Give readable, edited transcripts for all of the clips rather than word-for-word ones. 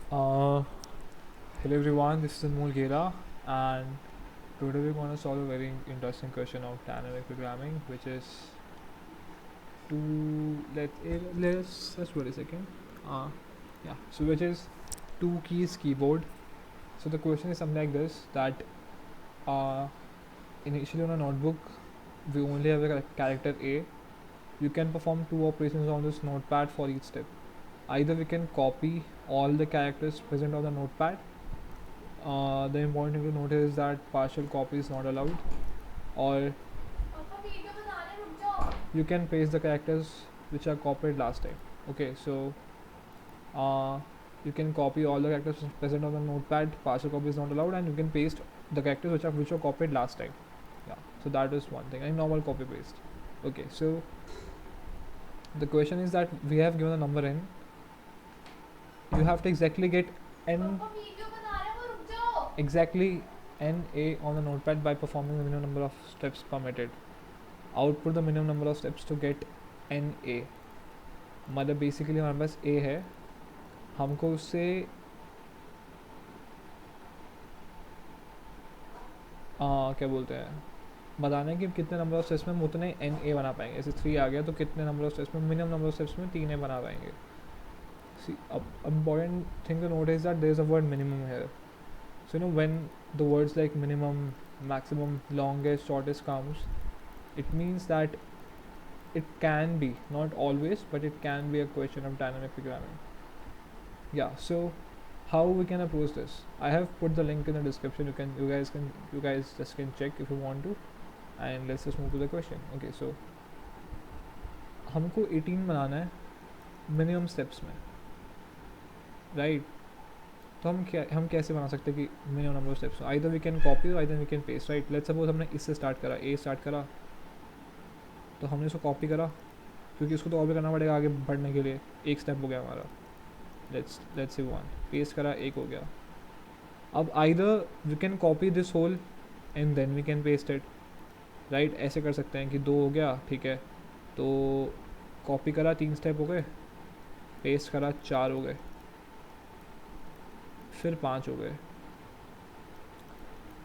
Uh, Hello everyone, this is Anmol Gera, and today we're going to solve a very interesting question of dynamic programming, which is two. Let's wait a second. Uh, yeah. So which is two keys keyboard. So the question is something like this: that uh, initially on a notebook we only have a character A. You can perform two operations on this notepad for each step. Either we can copy all the characters present on the notepad. The important thing to note is that partial copy is not allowed, or you can paste the characters which are copied last time. Okay, so uh, you can copy all the characters present on the notepad. Partial copy is not allowed, and you can paste the characters which were copied last time. Yeah, so that is one thing. And normal copy paste. Okay, so the question is that we have given a number n. You have to exactly get n exactly NA on the notepad by performing the minimum number of steps permitted. Output the minimum number of steps to get NA. मतलब basically हमारे पास A है, हमको उससे क्या बोलते हैं बताना है कि कितने नंबर ऑफ स्टेप्स में हम उतने NA बना पाएंगे. जैसे 3 आ गया तो कितने नंबर ऑफ स्टेप्स में मिनिमम नंबर ऑफ स्टेप्स में 3 बना पाएंगे. See, important thing to note is that there is a word minimum here. So when the words like minimum, maximum, longest, shortest comes, it means that it can be, not always, but it can be a question of dynamic programming. Yeah, so how we can approach this? I have put the link in the description. You guys just can check if you want to, and let's just move to the question. Okay, so हमको 18 बनाना है minimum steps में, right? तो हम कैसे बना सकते हैं कि minimum number of steps? Either we can copy और either we can paste, right? Let's suppose हमने इससे स्टार्ट करा, ए स्टार्ट करा, तो हमने इसको कॉपी करा क्योंकि इसको तो और भी करना पड़ेगा आगे बढ़ने के लिए. एक स्टेप हो गया हमारा. लेट्स से 1 पेस्ट करा, एक हो गया. अब either we can copy this whole and then we can paste it, right? ऐसे कर सकते हैं कि 2 हो गया, ठीक है, तो कॉपी करा 3 स्टेप हो गए, पेस्ट करा 4 हो गए, फिर 5 हो गए.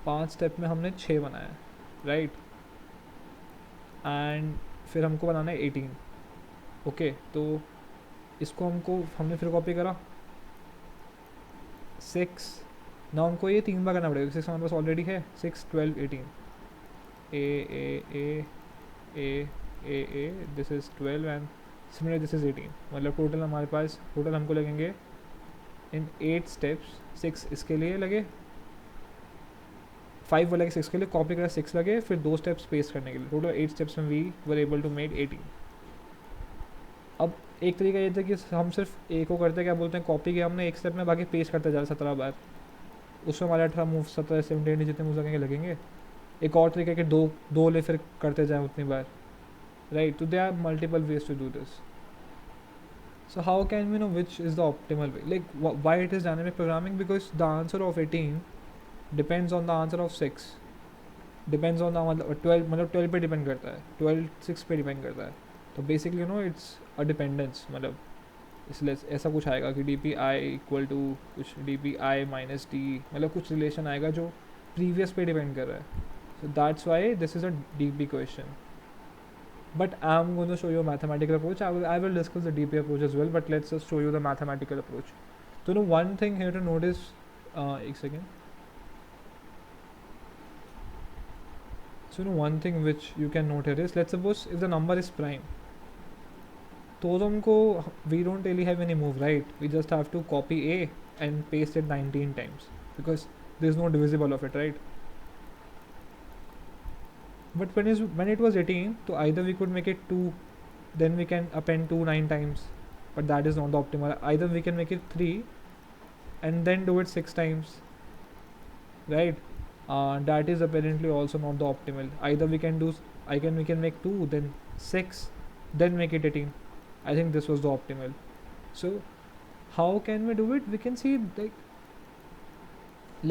5 स्टेप में हमने 6 बनाया, राइट? एंड फिर हमको बनाना है 18. ओके, तो इसको हमने फिर कॉपी करा 6. ना हमको ये 3 बार करना पड़ेगा, 6 हमारे पास ऑलरेडी है. 6, 12, 18, uh uh uh uh uh uh this is 12 and similar this is 18. मतलब टोटल हमारे पास हमको लगेंगे इन 8 स्टेप्स. 6 इसके लिए लगे, 5 वो लगे 6 के लिए, कॉपी करा 6 लगे, फिर 2 स्टेप्स पेस्ट करने के लिए. टोटल 8 स्टेप्स में we were able to make 18. अब एक तरीका ये था कि हम सिर्फ एक को करते, क्या बोलते हैं, कॉपी किया हमने एक स्टेप में, बाकी पेस्ट करते जा 17 बार. उसमें हमारे 18 मूव 17 17 जितने मूव लगेंगे. एक और तरीका कि दो ले फिर करते जाएँ उतनी बार, राइट? तो they are multiple ways to do this. So how can we know which is the optimal way? Like why it is dynamic programming? Because the answer of 18 depends on the answer of 6. Depends on the 12, मतलब 12 पे depend करता है, 12 6 पे depend करता है. तो basically it's a dependence. मतलब इसलिए ऐसा कुछ आएगा कि D P I equal to कुछ D P I minus D, मतलब कुछ रिलेशन आएगा जो प्रीवियस पे डिपेंड कर रहा है. So that's why this is a D P question. But I'm going to show you a mathematical approach. I will discuss the DP approach as well, but let's just show you the mathematical approach. So one thing here to notice, एक second. So one thing which you can note here is, let's suppose if the number is prime, तो तुमको we don't really have any move, right? We just have to copy A and paste it 19 times because there is no divisible of it, right? But when it was 18, so either we could make it 2, then we can append 2 9 times, but that is not the optimal. Either we can make it 3 and then do it 6 times, right? That is apparently also not the optimal. Either we can make 2, then 6, then make it 18. I think this was the optimal. So how can we do it? We can see, like,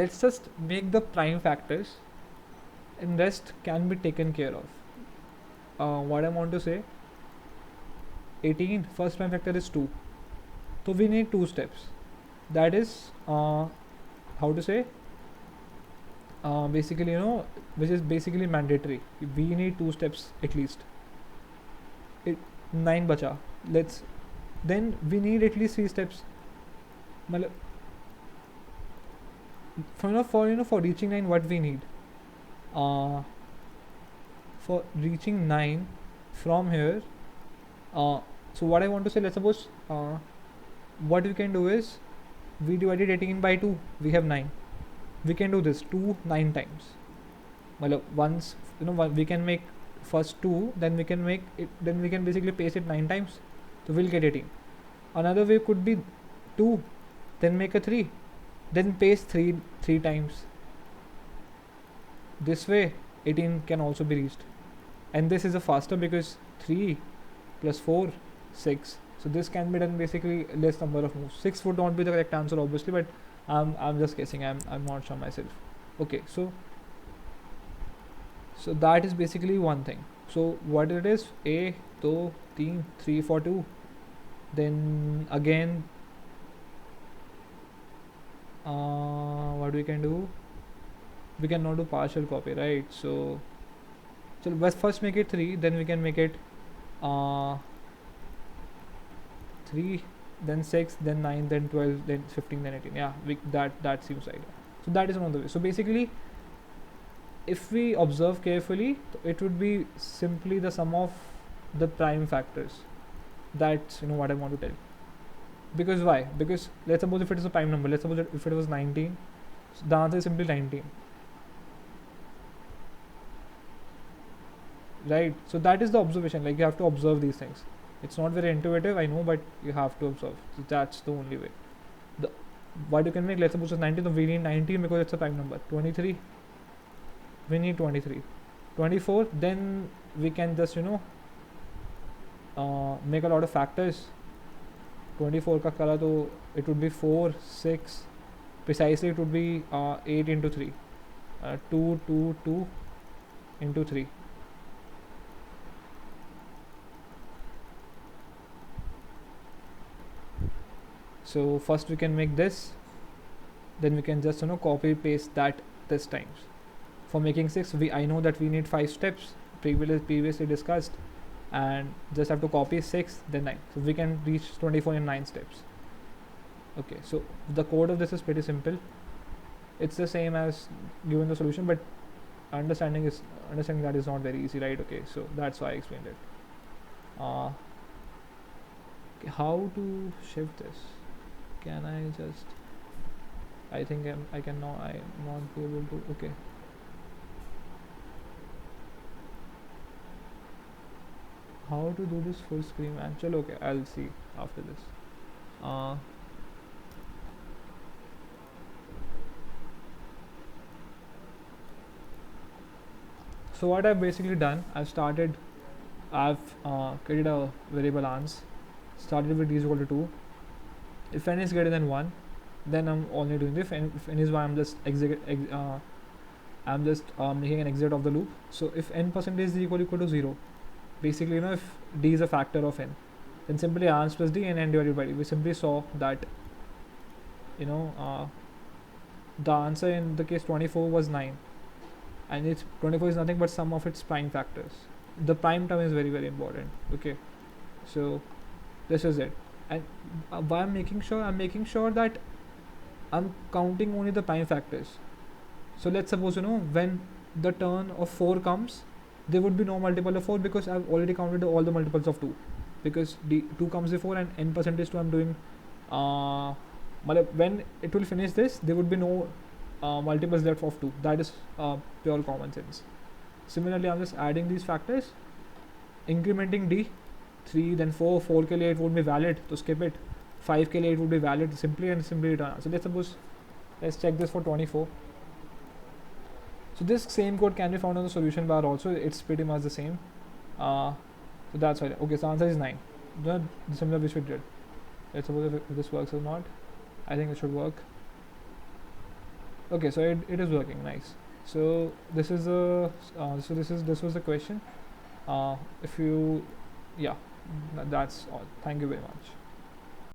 let's just make the prime factors and rest can be taken care of. What I want to say, 18 first prime factor is 2, so we need 2 steps. that is how to say, basically, which is basically mandatory. We need 2 steps at least. It 9 bacha. Let's then we need at least 3 steps. मतलब for reaching 9, what we need, uh, for reaching 9 from here, so what I want to say, let's suppose, what we can do is we divided 18 by 2, we have 9. We can do this 2 9 times. Well, once we can make first 2, then we can make it, then we can basically paste it 9 times, so we'll get 18. Another way could be 2, then make a 3, then paste 3 times. This way 18 can also be reached, and this is a faster because 3 plus 4 6, so this can be done basically less number of moves. 6 would not be the correct answer obviously, but I'm just guessing, I'm not sure myself. Okay, so that is basically one thing. So what it is, a 2 3 3 4 2, then again what we can do, we cannot do partial copy, right? So let's first make it 3, then we can make it 3, then 6, then 9, then 12, then 15, then 18. Yeah, that seems right. So that is one of the ways. So basically, if we observe carefully, it would be simply the sum of the prime factors. That's what I want to tell. Because why? Because let's suppose if it is a prime number, let's suppose if it was 19, so the answer is simply 19. Right? So that is the observation. Like, you have to observe these things. It's not very intuitive, I know, but you have to observe. So that's the only way. What you can make, let's suppose it's 19, so we need 19 because it's a prime number. 23, we need 23. 24, then we can just make a lot of factors. 24 ka kara to it would be 4 6, precisely it would be 8 into 3, 2 2 2 into 3. So first we can make this, then we can just copy paste that this times. For making 6, I know that we need 5 steps previously discussed, and just have to copy 6 then 9, so we can reach 24 in 9 steps. Okay, so the code of this is pretty simple. It's the same as given the solution, but understanding that is not very easy, right? Okay, so that's why I explained it. Okay, how to shift this? Can I just, I think I not be able to. Okay, how to do this full screen, man? Chalo, okay, I'll see after this. So what I've basically done, I've created a variable ans, started with d is equal to 2. If n is greater than 1, then I'm only doing this. If n is 1, I'm just making an exit of the loop. So if n percentage is equal to 0, basically if d is a factor of n, then simply ans plus d and n divided by d. We simply saw that the answer in the case 24 was 9, and it's 24 is nothing but sum of its prime factors. The prime term is very, very important. Okay, so this is it. And why I'm making sure that I'm counting only the prime factors. So let's suppose when the turn of 4 comes, there would be no multiple of 4 because I've already counted all the multiples of 2, because the 2 comes before and n percentage 2 I'm doing. When it will finish this, there would be no multiples left of 2. That is pure common sense. Similarly, I'm just adding these factors, incrementing d. 3, then 4 ke liye it would be valid, so skip it. 5 ke liye it would be valid, simply return. So let's check this for 24. So this same code can be found on the solution bar also. It's pretty much the same. So that's why. Okay, so answer is 9. The similar which we did. Let's suppose if this works or not. I think it should work. Okay, so it is working. Nice. So this is this was the question. If you, yeah, that's all. Thank you very much.